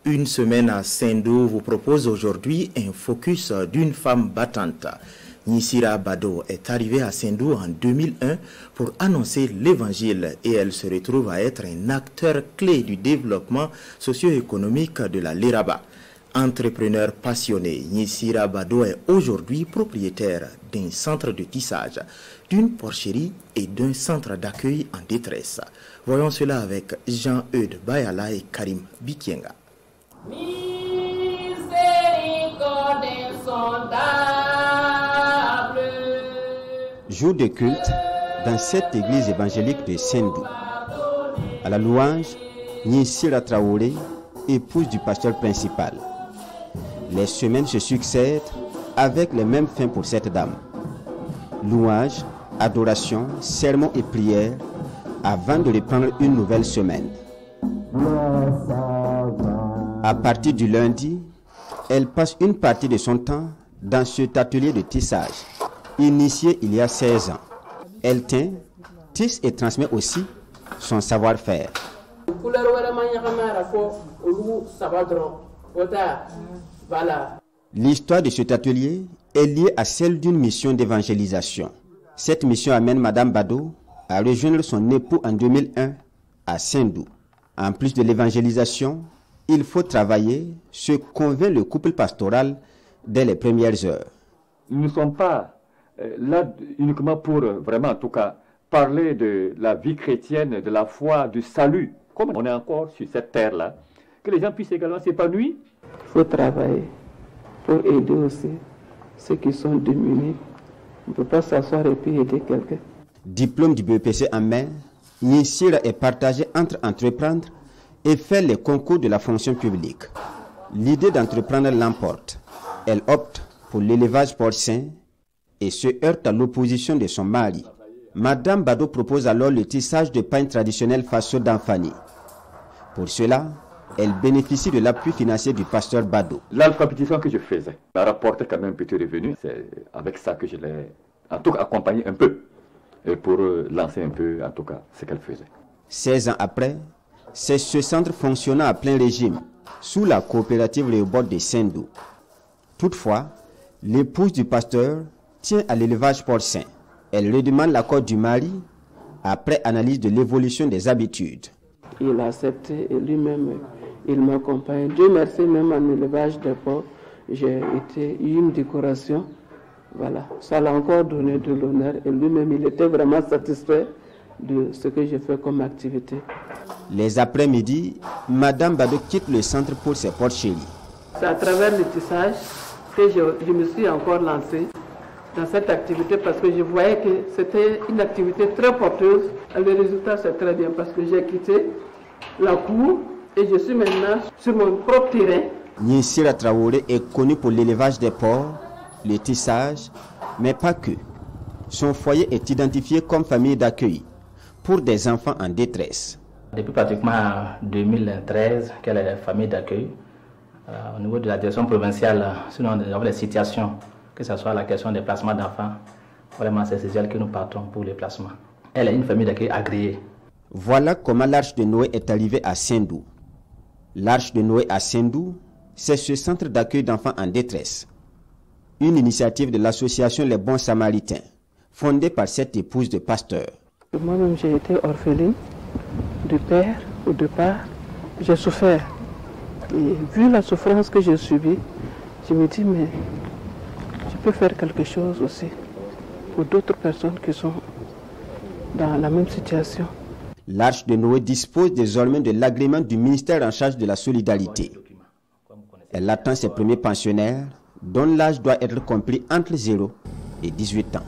Une semaine à Sendou vous propose aujourd'hui un focus d'une femme battante. Nissira Bado est arrivée à Sendou en 2001 pour annoncer l'évangile et elle se retrouve à être un acteur clé du développement socio-économique de la Léraba. Entrepreneur passionné, Nissira Bado est aujourd'hui propriétaire d'un centre de tissage, d'une porcherie et d'un centre d'accueil en détresse. Voyons cela avec Jean-Eudes Bayala et Karim Bikienga. Jour de culte dans cette église évangélique de Sendou. À la louange, Nissira Traoré, épouse du pasteur principal. Les semaines se succèdent avec les mêmes fins pour cette dame. Louange, adoration, sermon et prière avant de reprendre une nouvelle semaine. À partir du lundi, elle passe une partie de son temps dans cet atelier de tissage, initié il y a 16 ans. Elle teint, tisse et transmet aussi son savoir-faire. L'histoire de cet atelier est liée à celle d'une mission d'évangélisation. Cette mission amène Madame Bado à rejoindre son époux en 2001 à Sendou. En plus de l'évangélisation, il faut travailler, se convainc le couple pastoral dès les premières heures. Nous ne sommes pas là uniquement pour vraiment, en tout cas, parler de la vie chrétienne, de la foi, du salut, comme on est encore sur cette terre-là, que les gens puissent également s'épanouir. Il faut travailler pour aider aussi ceux qui sont démunis. On ne peut pas s'asseoir et puis aider quelqu'un. Diplôme du BEPC en main, Nissira est partagé entre entreprendre et faire les concours de la fonction publique. L'idée d'entreprendre l'emporte. Elle opte pour l'élevage porcin et se heurte à l'opposition de son mari. Madame Bado propose alors le tissage de pain traditionnel Faso d'Anfani. Pour cela, elle bénéficie de l'appui financier du pasteur Bado. L'alphabétisation que je faisais m'a rapporté quand même un petit revenu. C'est avec ça que je l'ai en tout cas accompagné un peu et pour lancer un peu en tout cas ce qu'elle faisait. 16 ans après, c'est ce centre fonctionnant à plein régime sous la coopérative Léopold de Sendou. Toutefois, l'épouse du pasteur tient à l'élevage porcin. Elle redemande l'accord du mari après analyse de l'évolution des habitudes. Il a accepté et lui-même, il m'accompagne. Dieu merci, même en élevage de porcs, j'ai eu une décoration. Voilà, ça l'a encore donné de l'honneur et lui-même, il était vraiment satisfait de ce que j'ai fait comme activité. Les après-midi, Madame Bado quitte le centre pour ses porcheries. C'est à travers le tissage que je me suis encore lancée dans cette activité parce que je voyais que c'était une activité très porteuse. Et le résultat, c'est très bien parce que j'ai quitté la cour et je suis maintenant sur mon propre terrain. Nissira Traoré est connu pour l'élevage des porcs, le tissage, mais pas que. Son foyer est identifié comme famille d'accueil pour des enfants en détresse. Depuis pratiquement 2013 qu'elle est famille d'accueil. Au niveau de la direction provinciale, sinon nous avons les situations, que ce soit la question des placements d'enfants, vraiment c'est elle que nous partons pour les placements. Elle est une famille d'accueil agréée. Voilà comment l'Arche de Noé est arrivée à Sendou. L'Arche de Noé à Sendou, c'est ce centre d'accueil d'enfants en détresse. Une initiative de l'association Les Bons Samaritains, fondée par cette épouse de pasteur. Moi-même, j'ai été orpheline de père ou de père. J'ai souffert. Et vu la souffrance que j'ai subie, je me dis, mais je peux faire quelque chose aussi pour d'autres personnes qui sont dans la même situation. L'Arche de Noé dispose désormais de l'agrément du ministère en charge de la solidarité. Elle attend ses premiers pensionnaires, dont l'âge doit être compris entre 0 et 18 ans.